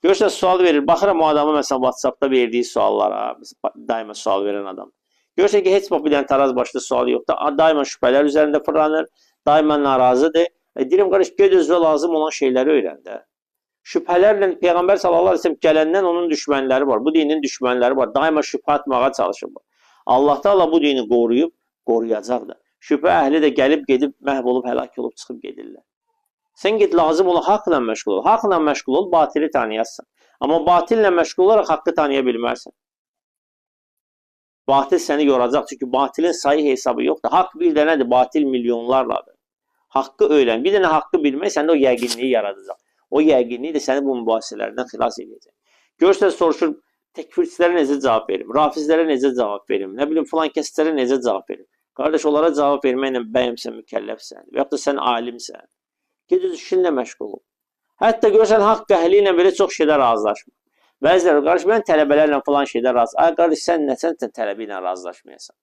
Görürsən sual verir. Baxıram o adamı məsələn WhatsApp-da verdiyi suallara, daima sual verən adam. Görürsən ki, heç bir dənə taraz başlı sual yoxdur. Daima şübhələr üzərində fırlanır, daima narazıdır. Deyirəm, qardaş, ged özünə lazım olan şeyləri öyrən də. Şübhələrlə Peyğəmbər sallallahu əleyhi və səlləm gələndən onun düşmənləri var, bu dinin düşmənləri var. Daima şübhə atmağa çalışırlar. Allah Taala bu dini qoruyub, qoruyacaq da. Şübhə əhli də gəlib gedib məhv olub, həlak olub çıxıb gedirlər. Sən get lazım olan haqla məşğul ol. Haqla məşğul ol, batili tanıyasın. Amma batillə məşğul olaraq haqqı tanıya bilmərsən. Batil səni yoracaq, çünki batilin sayı hesabı yoxdur. Haqq bir dənədir, batil milyonlarladır. Haqqı öyrən. Bir dənə haqqı bilmək səndə o yəqinliyi yaradacaq. O yəqinliyi də səni bu mübahisələrdən xilas edəcək. Görürsən, soruşur, təkfirçilərə necə cavab verim? Rafizlərə necə cavab verim? Nə bilim, filan kəslərə necə cavab verim? Qardaş, onlara cavab verməklə bəyimsən, mükəlləfsən və yaxud da sən alimsən. Ged öz işinlə məşğul ol. Hətta görürsən, haqq əhli ilə belə çox şeydə razılaşma. Bəziləri, qardaş, mən tələbələrlə filan şeydə razı. Ay, qardaş, sən nəsən tələbə ilə razılaşmayasan?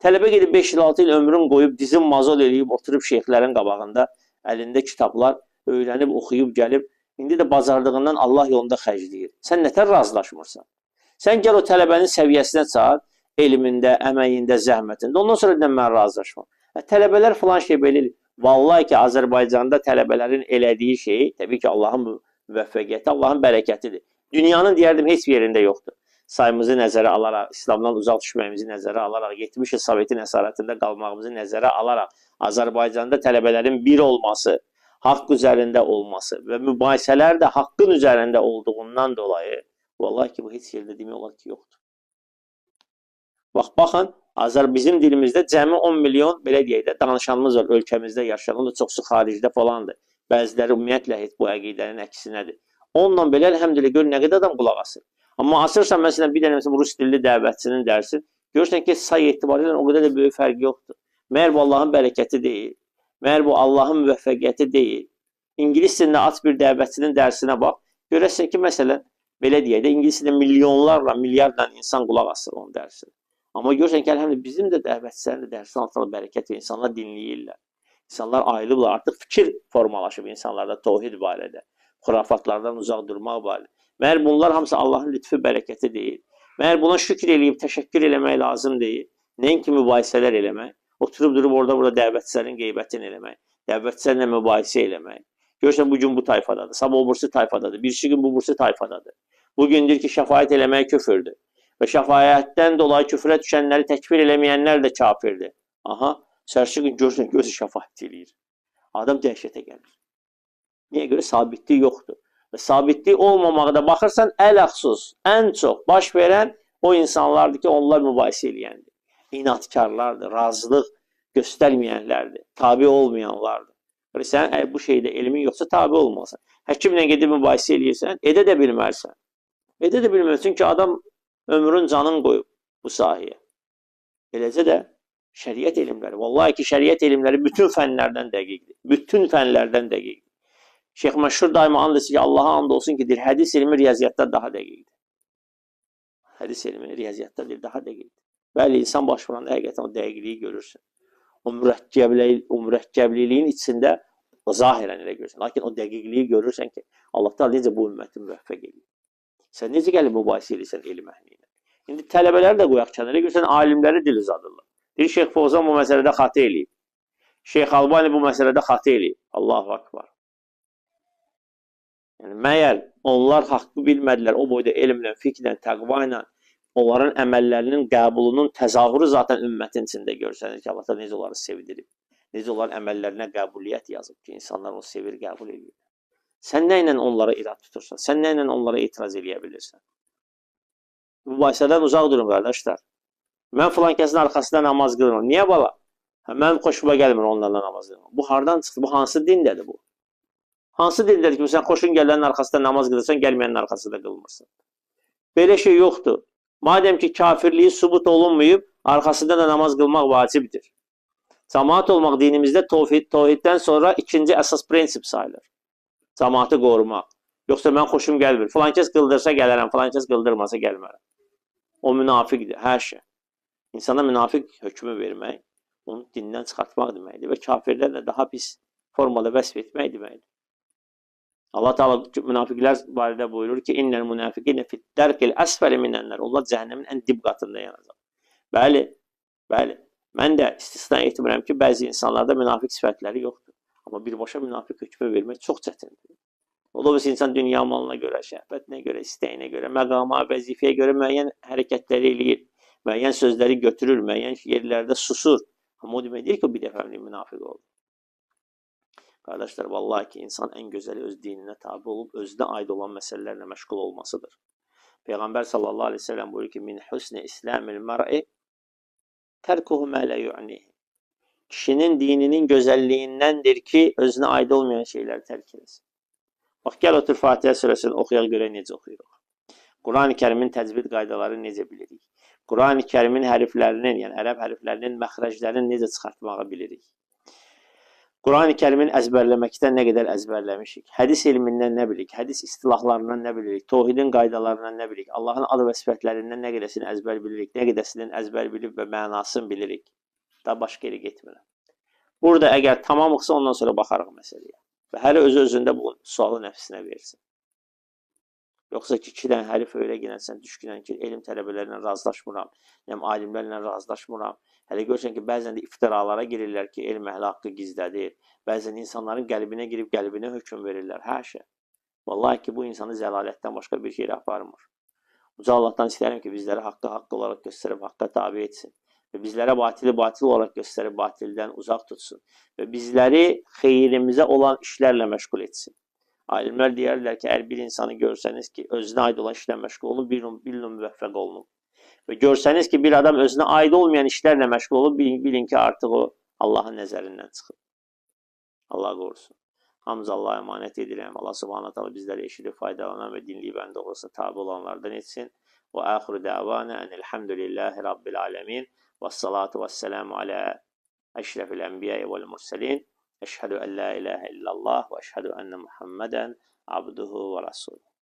Tələbə gedib 5 il, 6 il ömrün qoyub, dizin mazol eləyib, oturub şeyxlərin qabağında, əlində kitablar, öyrənib, oxuyub, gəlib, indi də bazardığından Allah yolunda xərcləyir. Sən nətər razılaşmırsan? Sən gəl o tələbənin səviyyəsinə çat, elmində, əməyində, zəhmətində. Ondan sonra dedən mən razılaşmam. Tələbələr filan şey belə eləyir. Vallahi ki, Azərbaycanda tələbələrin elədiyi şey, təbii ki, Allahın müvəffəqiyyəti, Allahın bərəkətidir. Dünyanın deyərdim, heç bir yerində yoxdur. Sayımızı nəzərə alaraq, İslamdan uzaq düşməyimizi nəzərə alaraq, 70 il Sovetin əsarətində qalmağımızı nəzərə alaraq, Azərbaycanda tələbələrin bir olması, haqq üzərində olması və mübahisələr də haqqın üzərində olduğundan dolayı, vallahi ki, bu heç yerdə demək olar ki, yoxdur. Baxın, bizim dilimizdə cəmi 10 milyon, belə deyək də, danışanımız var ölkəmizdə yaşayan, onun da çoxsu xaricdə falandır. Bəziləri ümumiyyətlə heç bu əqidənin əksinədir. Onunla belə, əlhəmdülillah, gör nə qədər adam qulaq asır. Amma asırsan, məsələn, bir dənə rus dilli dəvətçinin dərsi, görürsən ki, say etibarilə o qədər də böyük fərq yoxdur. Məyər bu Allahın bərəkəti deyil, məyər bu Allahın müvəffəqiyyəti deyil. İngilis dilində aç bir dəvətçinin dərsinə bax, görürsən ki, məsələn, belə deyək də, İngilis dilində milyonlarla, milyardla insan qulaq asır onun dərsini. Amma görürsən ki, əlhəmdülillah, bizim də dəvətçilərin də dərsin altına bərəkət və insanlar dinləyirlər. İnsanlar ayılıblar, artıq fikir formalaşıb insanlarda tövhid barədə, xurafatlardan uzaq durmaq barədə. Məyər bunlar hamısı Allahın lütfü, bərəkəti deyil. Məyər buna şükür eləyib, təşəkkür eləmək lazım deyil. Nəinki mübahisələr eləmək, oturub durub orada dəvətçilərin qeybətini eləmək, dəvətçilərlə mübahisə eləmək. Görürsən, bugün bu tayfadadır, sabah o bursi tayfadadır, birisi gün bu bursi tayfadadır. Bugün deyir ki, şəfaət eləmək küfürdür. Və şəfayətdən dolayı küfrə düşənləri təkfir eləməyənlər də kafirdir. Aha, sərsi gün görürsən, gözü şəfayət eləyir. Adam dəhşətə gəlir. Niyə görə? Sabitlik yoxdur. Və sabitlik olmamaqda baxırsan, əl-əxsus, ən çox baş verən o insanlardır ki, onlar mübahisə eləyəndir. İnatkarlardır, razılıq göstərməyənlərdir, tabi olmayanlardır. Və sən bu şeydə elmin yoxsa tabi olmalısan. Həkimlə gedib mübahisə eləyirsən, edə də bilmərsən. Edə də bilmərsən, çünki adam ömrün canın qoyub bu sahəyə. Eləcə də şəriət elmləri, vallahi ki, şəriət elmləri bütün fənlərdən dəqiqdir. Bütün fənlərdən dəqiqdir. Şeyx Məşhur daima and etsin ki, Allaha and olsun ki, deyir, hədis elmi riyaziyyatda daha dəqiqdir. Hədis elmi riyaziyyatda deyir, daha dəqiqdir. Bəli, insan başvuranda həqiqətən o dəqiqliyi görürsən. O mürəkkəbliliyin içində o zahirən elə görürsən. Lakin o dəqiqliyi görürsən ki, Allah da necə bu ümməti müvəffəq edir. Sən necə gəlib mübahisə edirsən elm əhli ilə? İndi tələbələri də qoyaq kənara, görürsən, alimləri dil uzadırlar. Deyir, Şeyx Fovzan bu məsələdə xatı eləyib. Şeyx Albani bu məsələdə xatı eləyib. Allahu akbar. Yəni, məyər onlar haqqı bilmədilər, o boyda elmlə, fikrlə, təqva ilə, onların əməllərinin qəbulunun təzahürü zaten ümmətin içində görsənir ki, Allah da necə onları sevdirib. Necə onların əməllərinə qəbuliyyət yazıb ki, insanlar onu sevir, qəbul edir. Sən nə ilə onlara irad tutursan? Sən nə ilə onlara etiraz edə bilirsən? Mübahisədən uzaq durun, qardaşlar. Mən filan kəsin arxasında namaz qılmıram. Niyə bala? Mən xoşuma gəlmir onlarla namaz qılmıram. Bu hardan çıxdı? Bu hansı dindədir bu? Hansı dindədir ki, sən xoşun gələnlərin arxasında namaz qılırsan, gəlməyənin arxasında qılmırsan? Belə şey yoxdur. Madəm ki, kafirliyi sübut olunmayıb, arxasında da namaz qılmaq vacibdir. Cəmaat olmaq dinimizdə tövhiddən sonra ikinci əsas prinsip sayılır. Cəmaatı qorumaq. Yoxsa mən xoşum gəlmir. Filan kəs qıldırsa gələrəm, filan kəs qıldırmasa gəlmərəm. O münafiqdir, hər şey. İnsana münafiq hökmü vermək, onu dindən çıxartmaq deməkdir və kafirlərlə daha pis formada vəsf etmək deməkdir. Allah Teala münafiqlər barədə buyurur ki, innel münafiqine fit derkil asfali minenler. Onlar cəhənnəmin ən dib qatında yanacaq. Bəli, bəli. Mən də istisna etmirəm ki, bəzi insanlarda münafiq sifətləri yoxdur. Amma birbaşa münafiq hökmü vermək çox çətindir. O da insan dünya malına görə, şəhbətinə görə, istəyinə görə, məqama, vəzifəyə görə müəyyən hərəkətləri eləyir. Müəyyən sözləri götürür, müəyyən yerlərdə susur. Amma o demək deyir ki, o bir dəfəlik münafiq olur. Qardaşlar, vallahi ki, insan ən gözəli öz dininə tabi olub, özünə aid olan məsələlərlə məşğul olmasıdır. Peyğəmbər sallallahu aleyhi ve sellem buyurur ki, min husni islamil mar'i terkuhu mə lə yu'nihi. Kişinin dininin gözəlliyindəndir ki, özünə aid olmayan şeyləri tərk eləsin. Bax, gəl otur Fatihə surəsini oxuyaq görək necə oxuyuruq. Quran-ı Kərimin təcvid qaydaları necə bilirik? Quran-ı Kərimin hərflərinin, yəni ərəb hərflərinin məxrəclərini necə çıxartmağı bilirik? Quran-ı Kərimin əzbərləməkdən nə qədər əzbərləmişik? Hədis elmindən nə bilirik? Hədis istilahlarından nə bilirik? Tohidin qaydalarından nə bilirik? Allahın adı və sifətlərindən nə qədəsini əzbər bilirik? Nə qədəsinin əzbər bilib və mənasını bilirik? Daha başqa yeri getmirəm. Burada əgər tamamıqsa ondan sonra baxarıq məsələyə. Və hələ öz-özündə bu sualı nəfsinə versin. Yoxsa ki, 2 dənə hərif öyrənsən, düşkünən ki, elm tələbələrlə razılaşmıram, alimlərlə razılaşmıram. Hələ görürsən ki, bəzən də iftiralara girirlər ki, elm əhli haqqı gizlədir. Bəzən insanların qəlbinə girib qəlbinə hökm verirlər. Həşə. Vallahi ki, bu insanı zəlalətdən başqa bir şey aparmır. Uca Allahdan istəyirəm ki, bizləri haqqı haqq olaraq göstərib haqqa tabi etsin. Və bizlərə batili batil olaraq göstərib batildən uzaq tutsun. Və bizləri xeyrimizə olan işlərlə məşğul etsin. Alimlər deyərlər ki, əgər bir insanı görsəniz ki, özünə aid olan işlə məşğul olun, bilin müvəffəq olun. Və görsəniz ki, bir adam özünə aid olmayan işlərlə məşğul olun, bilin ki, artıq o Allahın nəzərindən çıxır. Allah qorusun. Hamımız Allah'a emanet edirəm. Allah subhanahu ta'ala bizləri eşidib faydalanan və dinləyib ən doğrusu tabi olanlardan etsin. Və axiru davana enelhamdülillahi rabbil alemin. Vessalatu vesselamu ala eşrefil enbiyayı vel murselin. Eşhedü en la ilahe illallah ve eşhedü enne Muhammeden abduhu ve rasuluhu.